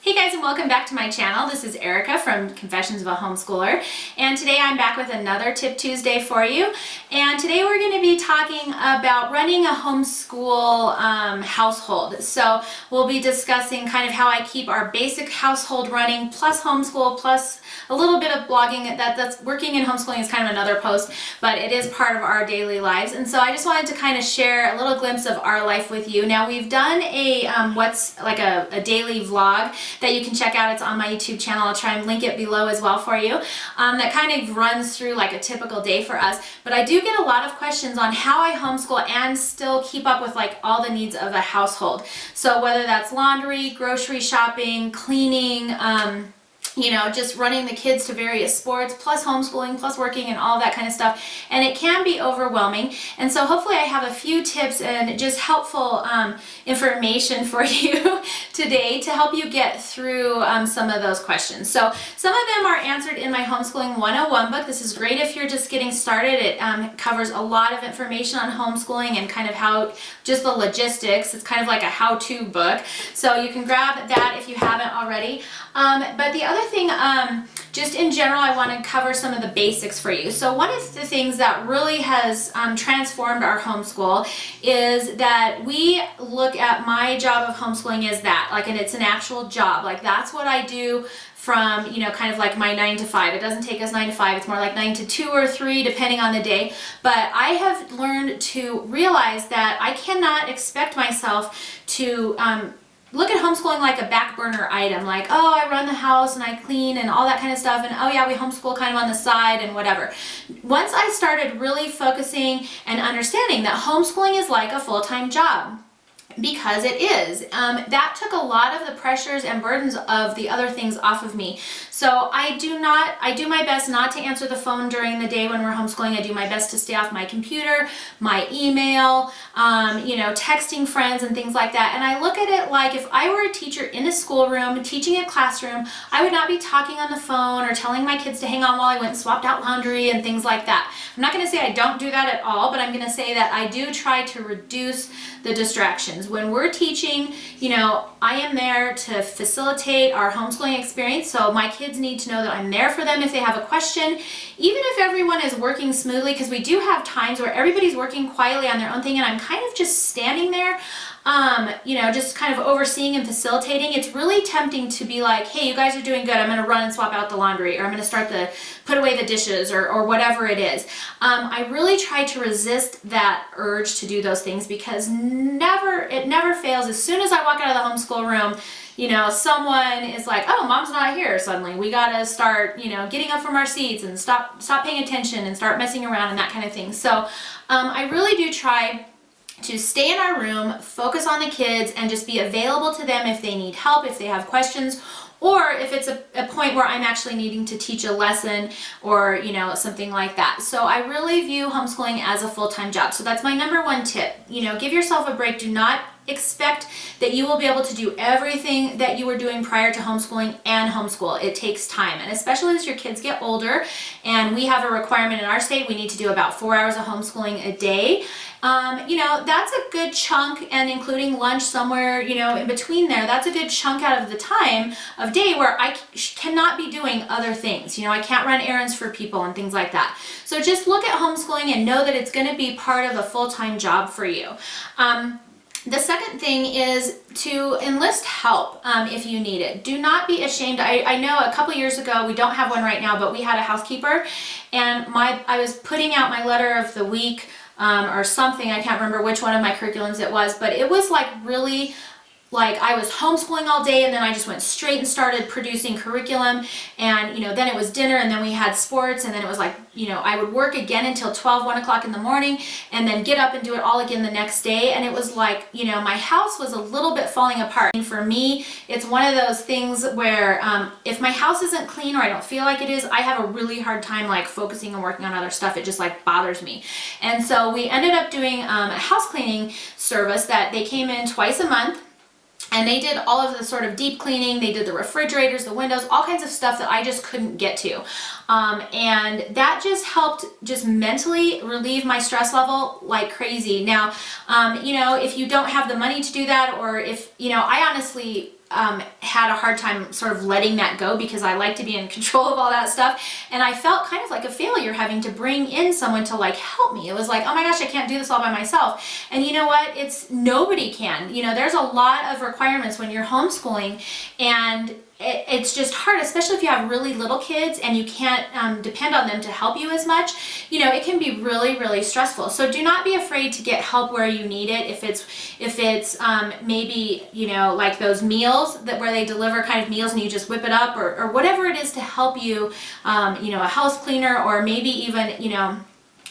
Hey guys, and welcome back to my channel. This is Erica from Confessions of a Homeschooler, and today I'm back with another Tip Tuesday for you. And today we're going to be talking about running a homeschool household. So we'll be discussing kind of how I keep our basic household running, plus homeschool, plus a little bit of blogging. That's working in homeschooling is kind of another post, but it is part of our daily lives. And so I just wanted to kind of share a little glimpse of our life with you. Now we've done a what's like a daily vlog that you can check out. It's on my YouTube channel. I'll try and link it below as well for you. That kind of runs through like a typical day for us. But I do get a lot of questions on how I homeschool and still keep up with like all the needs of a household. So whether that's laundry, grocery shopping, cleaning, just running the kids to various sports, plus homeschooling, plus working and all that kind of stuff. And it can be overwhelming. And so hopefully I have a few tips and just helpful information for you today to help you get through some of those questions. So some of them are answered in my Homeschooling 101 book. This is great if you're just getting started. It covers a lot of information on homeschooling and kind of how, just the logistics. It's kind of like a how-to book. So you can grab that if you haven't already. But the other thing, just in general, I want to cover some of the basics for you. So one of the things that really has transformed our homeschool is that we look at my job of homeschooling as that, like, and it's an actual job. Like, that's what I do from, kind of like my 9 to 5. It doesn't take us 9 to 5. It's more like 9 to 2 or 3, depending on the day. But I have learned to realize that I cannot expect myself to look at homeschooling like a back burner item, like, oh, I run the house and I clean and all that kind of stuff, and oh yeah, we homeschool kind of on the side and whatever. Once I started really focusing and understanding that homeschooling is like a full-time job, because it is. That took a lot of the pressures and burdens of the other things off of me. So I do my best not to answer the phone during the day when we're homeschooling. I do my best to stay off my computer, my email, texting friends and things like that. And I look at it like if I were a teacher in a schoolroom, teaching a classroom, I would not be talking on the phone or telling my kids to hang on while I went and swapped out laundry and things like that. I'm not going to say I don't do that at all, but I'm going to say that I do try to reduce the distractions. When we're teaching, I am there to facilitate our homeschooling experience, so my kids need to know that I'm there for them if they have a question, even if everyone is working smoothly, because we do have times where everybody's working quietly on their own thing and I'm kind of just standing there, just kind of overseeing and facilitating. It's really tempting to be like, hey, you guys are doing good, I'm going to run and swap out the laundry, or I'm going to put away the dishes, or whatever it is. I really try to resist that urge to do those things, because it never fails. As soon as I walk out of the homeschool room, someone is like, oh, mom's not here suddenly. We got to start, getting up from our seats and stop paying attention and start messing around and that kind of thing. So I really do try to stay in our room, focus on the kids, and just be available to them if they need help, if they have questions, or if it's a point where I'm actually needing to teach a lesson or, something like that. So I really view homeschooling as a full-time job. So that's my number one tip. Give yourself a break. Do not expect that you will be able to do everything that you were doing prior to homeschooling and homeschool. It takes time, and especially as your kids get older, and we have a requirement in our state, we need to do about 4 hours of homeschooling a day. That's a good chunk, and including lunch somewhere, in between there, that's a good chunk out of the time of day where I cannot be doing other things. I can't run errands for people and things like that. So just look at homeschooling and know that it's going to be part of a full-time job for you. The second thing is to enlist help if you need it. Do not be ashamed. I know a couple years ago, we don't have one right now, but we had a housekeeper, and I was putting out my letter of the week or something. I can't remember which one of my curriculums it was, but it was like really like I was homeschooling all day, and then I just went straight and started producing curriculum, and then it was dinner, and then we had sports, and then it was like I would work again until 1 o'clock in the morning, and then get up and do it all again the next day. And it was like my house was a little bit falling apart. And for me, it's one of those things where if my house isn't clean, or I don't feel like it is, I have a really hard time like focusing and working on other stuff. It just like bothers me. And so we ended up doing a house cleaning service that they came in twice a month. And they did all of the sort of deep cleaning. They did the refrigerators, the windows, all kinds of stuff that I just couldn't get to. And that just helped just mentally relieve my stress level like crazy. Now, if you don't have the money to do that, or if, I honestly had a hard time sort of letting that go because I like to be in control of all that stuff. And I felt kind of like a failure having to bring in someone to like help me. It was like, oh my gosh, I can't do this all by myself. And you know what? Nobody can. You know, there's a lot of requirements when you're homeschooling, and it's just hard, especially if you have really little kids and you can't depend on them to help you as much. You know, it can be really, really stressful. So do not be afraid to get help where you need it. If it's maybe, you know, like those meals where they deliver kind of meals and you just whip it up, or whatever it is to help you, you know, a house cleaner, or maybe even, you know,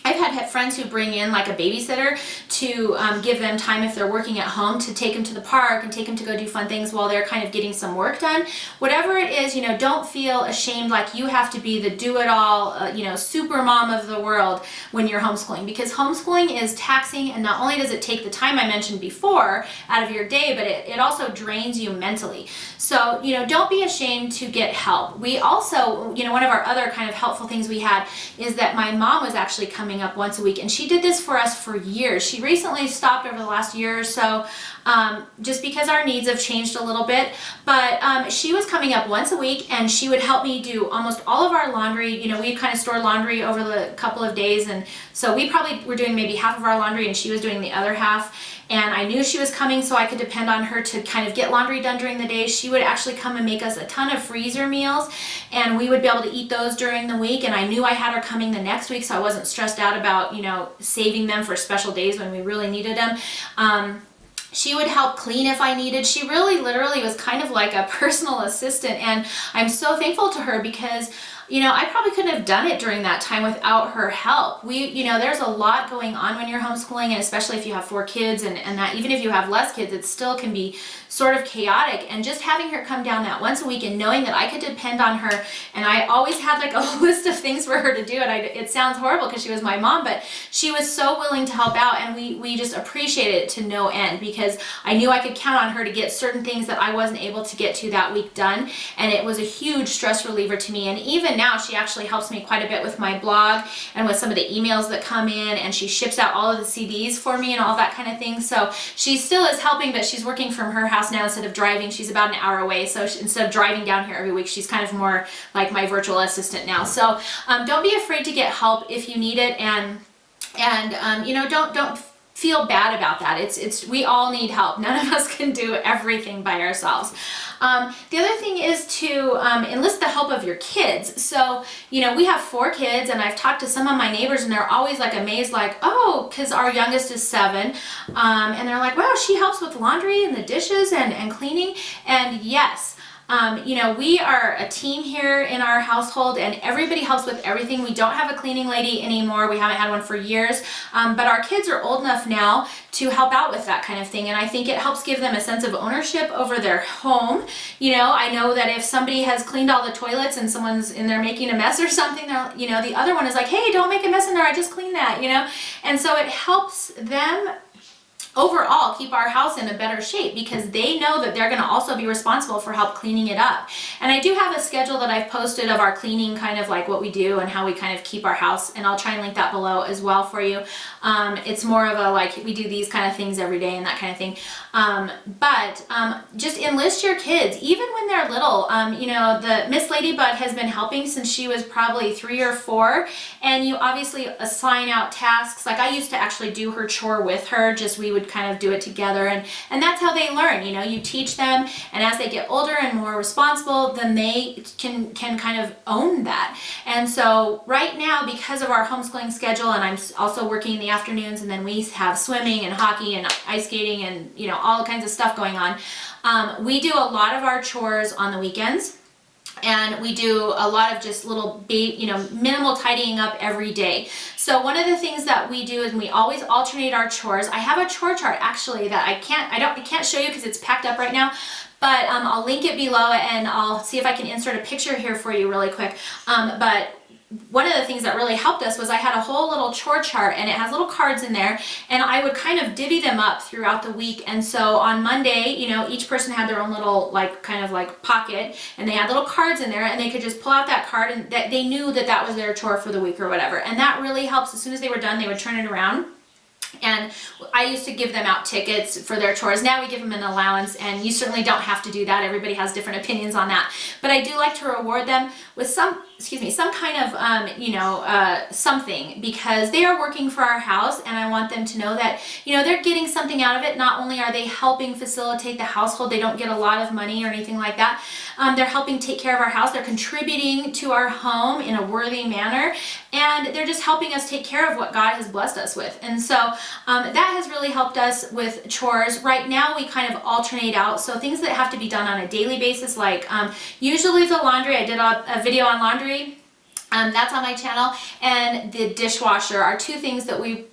I've had friends who bring in like a babysitter to give them time if they're working at home, to take them to the park and take them to go do fun things while they're kind of getting some work done. Whatever it is, you know, don't feel ashamed like you have to be the do-it-all, you know, super mom of the world when you're homeschooling, because homeschooling is taxing, and not only does it take the time I mentioned before out of your day, but it also drains you mentally. So, you know, don't be ashamed to get help. We also, you know, one of our other kind of helpful things we had is that my mom was actually coming up once a week, and she did this for us for years. She recently stopped over the last year or so, just because our needs have changed a little bit, but she was coming up once a week, and she would help me do almost all of our laundry. You know, we kind of store laundry over the couple of days, and so we probably were doing maybe half of our laundry and she was doing the other half. And I knew she was coming, so I could depend on her to kind of get laundry done during the day. She would actually come and make us a ton of freezer meals, and we would be able to eat those during the week. And I knew I had her coming the next week, so I wasn't stressed out about, you know, saving them for special days when we really needed them. She would help clean if I needed. She really literally was kind of like a personal assistant, and I'm so thankful to her because, you know, I probably couldn't have done it during that time without her help. You know, there's a lot going on when you're homeschooling, and especially if you have 4 kids, and that even if you have less kids, it still can be sort of chaotic. And just having her come down that once a week and knowing that I could depend on her, and I always had like a list of things for her to do, and it sounds horrible because she was my mom, but she was so willing to help out, and we just appreciated it to no end, because I knew I could count on her to get certain things that I wasn't able to get to that week done, and it was a huge stress reliever to me. And even now she actually helps me quite a bit with my blog and with some of the emails that come in, and she ships out all of the CDs for me and all that kind of thing. So she still is helping, but she's working from her house now instead of driving. She's about an hour away, so instead of driving down here every week, she's kind of more like my virtual assistant now. So don't be afraid to get help if you need it, and you know, don't feel bad about that. We all need help. None of us can do everything by ourselves. The other thing is to enlist the help of your kids. So, you know, we have 4 kids, and I've talked to some of my neighbors, and they're always like amazed, like, oh, because our youngest is 7, and they're like, wow, she helps with laundry and the dishes and cleaning. And yes, you know, we are a team here in our household, and everybody helps with everything. We don't have a cleaning lady anymore. We haven't had one for years, but our kids are old enough now to help out with that kind of thing, and I think it helps give them a sense of ownership over their home. You know, I know that if somebody has cleaned all the toilets and someone's in there making a mess or something, you know, the other one is like, hey, don't make a mess in there, I just cleaned that, you know. And so it helps them overall keep our house in a better shape, because they know that they're going to also be responsible for help cleaning it up. And I do have a schedule that I've posted of our cleaning, kind of like what we do and how we kind of keep our house, and I'll try and link that below as well for you. It's more of a like, we do these kind of things every day and that kind of thing. But just enlist your kids even when they're little. You know, the Miss Ladybug has been helping since she was probably 3 or 4, and you obviously assign out tasks. Like I used to actually do her chore with her, just we would kind of do it together, and that's how they learn. You know, you teach them, and as they get older and more responsible, then they can kind of own that. And so right now, because of our homeschooling schedule, and I'm also working in the afternoons, and then we have swimming and hockey and ice skating and, you know, all kinds of stuff going on, we do a lot of our chores on the weekends. And we do a lot of just little, you know, minimal tidying up every day. So one of the things that we do is we always alternate our chores. I have a chore chart actually that I can't show you because it's packed up right now, but I'll link it below, and I'll see if I can insert a picture here for you really quick. But one of the things that really helped us was I had a whole little chore chart, and it has little cards in there, and I would kind of divvy them up throughout the week. And so on Monday, you know, each person had their own little like kind of like pocket, and they had little cards in there, and they could just pull out that card, and that they knew that that was their chore for the week or whatever. And that really helps. As soon as they were done, they would turn it around. And I used to give them out tickets for their chores. Now we give them an allowance, and you certainly don't have to do that. Everybody has different opinions on that. But I do like to reward them with some kind of, something, because they are working for our house, and I want them to know that, they're getting something out of it. Not only are they helping facilitate the household, they don't get a lot of money or anything like that. They're helping take care of our house. They're contributing to our home in a worthy manner, and they're just helping us take care of what God has blessed us with. And so that has really helped us with chores. Right now we kind of alternate out. So things that have to be done on a daily basis, like usually the laundry. I did a video on laundry. That's on my channel. And the dishwasher are two things that we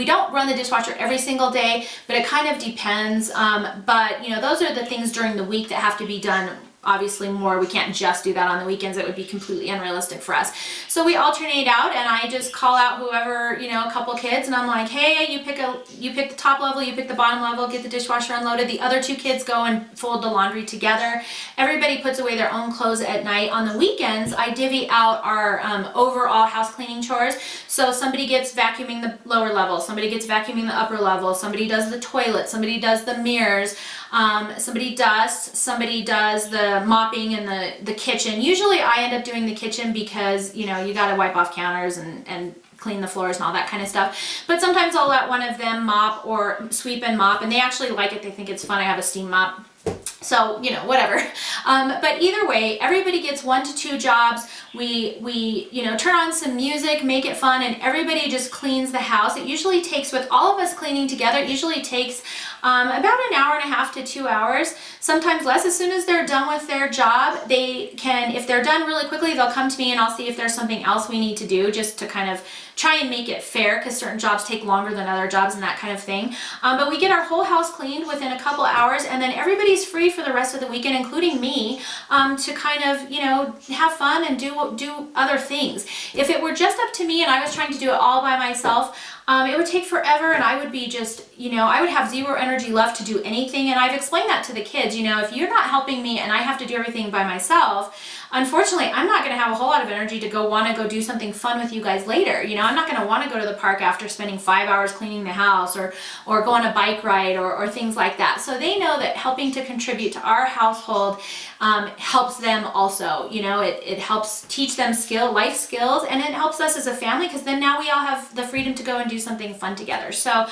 don't run the dishwasher every single day, but it kind of depends. But those are the things during the week that have to be done. Obviously more. We can't just do that on the weekends. It would be completely unrealistic for us. So we alternate out, and I just call out whoever, a couple kids, and I'm like, hey, you pick the top level, you pick the bottom level, get the dishwasher unloaded. The other two kids go and fold the laundry together. Everybody puts away their own clothes at night. On the weekends, I divvy out our overall house cleaning chores. So somebody gets vacuuming the lower level, somebody gets vacuuming the upper level, somebody does the toilet, somebody does the mirrors, somebody dusts, somebody does the mopping in the kitchen. Usually I end up doing the kitchen because, you gotta wipe off counters and clean the floors and all that kind of stuff. But sometimes I'll let one of them mop or sweep and mop, and they actually like it. They think it's fun. I have a steam mop. So, whatever. But either way, everybody gets 1 to 2 jobs. We turn on some music, make it fun, and everybody just cleans the house. It usually takes, with all of us cleaning together, it usually takes about an hour and a half to 2 hours, sometimes less. As soon as they're done with their job, they can, if they're done really quickly, they'll come to me and I'll see if there's something else we need to do, just to kind of try and make it fair, because certain jobs take longer than other jobs and that kind of thing. But we get our whole house cleaned within a couple hours, and then everybody's free for the rest of the weekend, including me, to kind of, have fun and do other things. If it were just up to me and I was trying to do it all by myself, it would take forever, and I would be just, I would have zero energy left to do anything. And I've explained that to the kids, if you're not helping me and I have to do everything by myself, unfortunately, I'm not going to have a whole lot of energy to want to go do something fun with you guys later. I'm not going to want to go to the park after spending 5 hours cleaning the house, or go on a bike ride, or things like that. So they know that helping to contribute to our household helps them also. It helps teach them life skills, and it helps us as a family, because then now we all have the freedom to go and do something fun together. So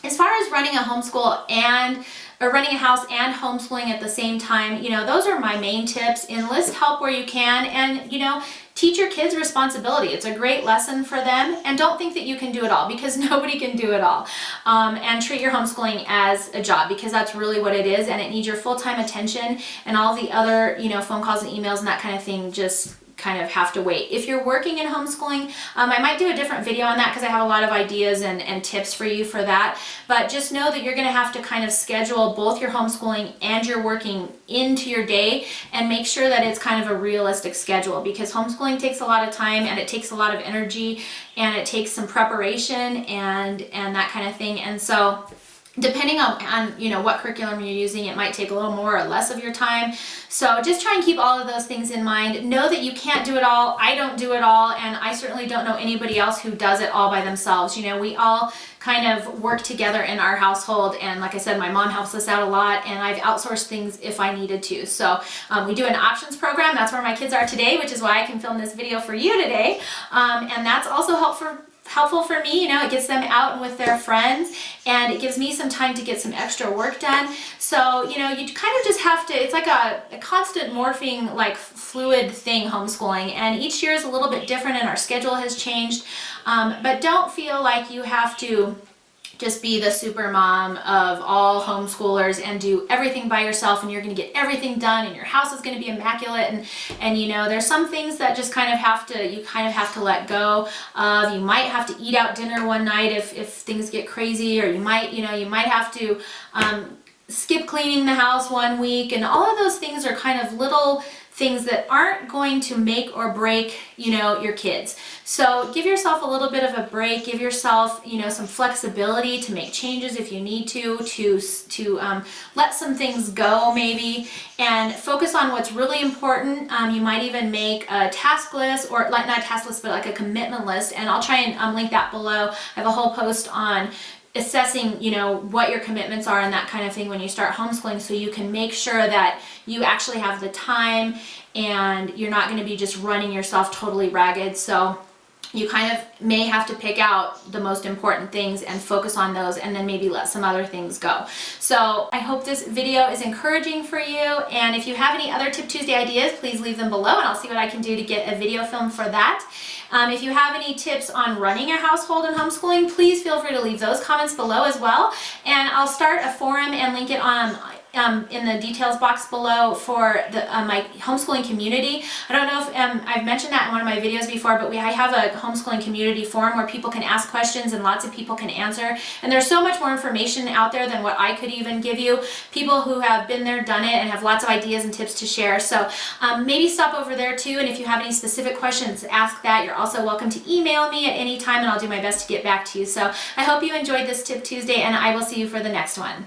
as far as running a running a house and homeschooling at the same time, those are my main tips. Enlist help where you can, and teach your kids responsibility. It's a great lesson for them, and don't think that you can do it all, because nobody can do it all. And treat your homeschooling as a job, because that's really what it is, and it needs your full-time attention, and all the other, phone calls and emails and that kind of thing just kind of have to wait. If you're working in homeschooling, I might do a different video on that, because I have a lot of ideas and tips for you for that. But just know that you're going to have to kind of schedule both your homeschooling and your working into your day, and make sure that it's kind of a realistic schedule, because homeschooling takes a lot of time, and it takes a lot of energy, and it takes some preparation and that kind of thing. And so depending on what curriculum you're using, it might take a little more or less of your time. So just try and keep all of those things in mind. Know that you can't do it all. I don't do it all, and I certainly don't know anybody else who does it all by themselves. We all kind of work together in our household, and like I said, my mom helps us out a lot, and I've outsourced things if I needed to. So we do an options program. That's where my kids are today, which is why I can film this video for you today. And that's also helpful for me. It gets them out and with their friends, and it gives me some time to get some extra work done. So you kind of just have to, it's like a constant morphing, like fluid thing, homeschooling, and each year is a little bit different, and our schedule has changed. But don't feel like you have to just be the super mom of all homeschoolers and do everything by yourself, and you're going to get everything done, and your house is going to be immaculate, and there's some things that just kind of have to let go of. You might have to eat out dinner one night if things get crazy, or you might have to skip cleaning the house one week, and all of those things are kind of little things that aren't going to make or break, your kids. So give yourself a little bit of a break, give yourself, some flexibility to make changes if you need to let some things go maybe, and focus on what's really important. You might even make a task list, or like not a task list, but like a commitment list, and I'll try and link that below. I have a whole post on assessing, what your commitments are and that kind of thing when you start homeschooling, so you can make sure that you actually have the time and you're not going to be just running yourself totally ragged. So you kind of may have to pick out the most important things and focus on those, and then maybe let some other things go. So I hope this video is encouraging for you, and if you have any other Tip Tuesday ideas, please leave them below and I'll see what I can do to get a video film for that. If you have any tips on running a household and homeschooling, please feel free to leave those comments below as well, and I'll start a forum and link it on in the details box below for the my homeschooling community. I don't know if I've mentioned that in one of my videos before, but I have a homeschooling community forum where people can ask questions and lots of people can answer, and there's so much more information out there than what I could even give you. People who have been there, done it, and have lots of ideas and tips to share. So maybe stop over there too, and if you have any specific questions, ask that. You're also welcome to email me at any time and I'll do my best to get back to you. So I hope you enjoyed this Tip Tuesday, and I will see you for the next one.